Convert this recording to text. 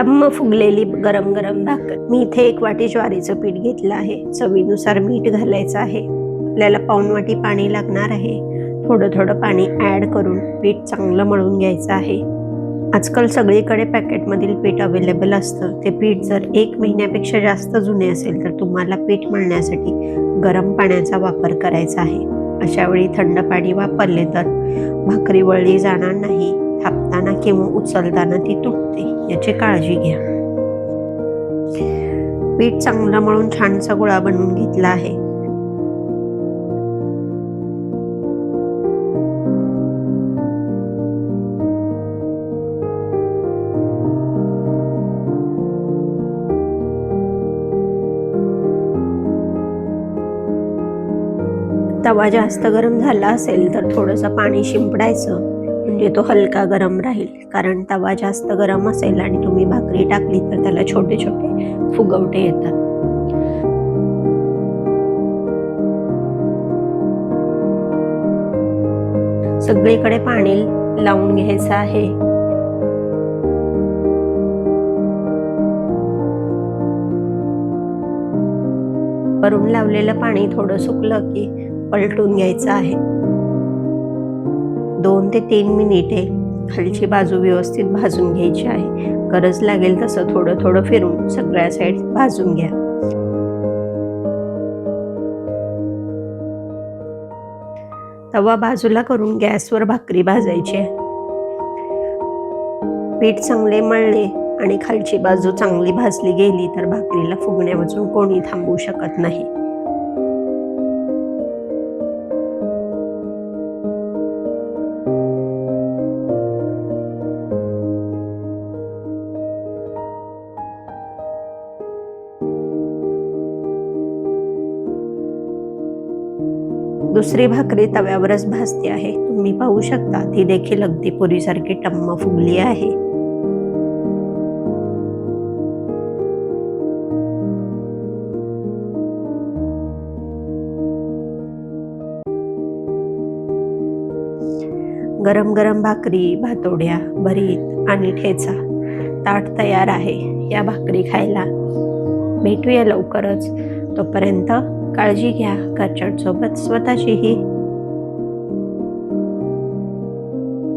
टम्म फुगलेली गरम गरम भाकर। मी इथे 1 वाटी ज्वारीचं पीठ घेतलं आहे। चवीनुसार मीठ घालायचं आहे। आपल्याला पाऊण वाटी पाणी लागणार आहे। थोडं थोडं पाणी ऍड करून पीठ चांगलं मळून घ्यायचं आहे। आजकाल सगळीकडे पॅकेटमधील पीठ अवेलेबल असतं। ते पीठ जर 1 महिन्यापेक्षा जास्त जुने असेल तर तुम्हाला पीठ मळण्यासाठी गरम पाण्याचा वापर करायचा आहे। अशा वेळी थंड पाणी वापरले तर भाकरी वळली जाणार नाही, थापताना किंवा उचलताना ती तुटते, याची काळजी घ्या। पीठ चांगलं मळून छानसा गोळा बनवून घेतला आहे। तवा जास्त गरम झाला असेल तर थोडंसं पाणी शिंपडायचं, म्हणजे तो हलका गरम राहील। कारण तवा जास्त गरम असेल आणि तुम्ही भाकरी टाकली तर त्याला छोटे छोटे फुगवटे येतात। सगळीकडे पाणी लावून घ्यायचं आहे। वरून लावलेलं पाणी थोडं सुकलं की पलटून घ्यायचं आहे। 2 ते 3 मिनिटे खालची बाजू व्यवस्थित भाजून घ्यायची आहे। गरज लागेल तसं थोडं थोडं फिरून सगळ्या साईड भाजून घ्या। तवा बाजूला करून गॅसवर भाकरी भाजायची आहे। पीठ चांगले मळले आणि खालची बाजू चांगली भाजली गेली तर भाकरीला फुगण्यापासून कोणी थांबवू शकत नाही। दुसरी भाकरी तव्यावरच भाजते आहे। तुम्ही पाहू शकता ती देखील अगदी पुरीसारखी टम्म फुगली आहे। गरम गरम भाकरी, भातोड्या, भरीत आणि ठेचा ताट तयार आहे या भाकरी खायला। भेटूया लवकरच। तोपर्यंत काळजी घ्या, घरच्यांसोबत स्वतःचीही।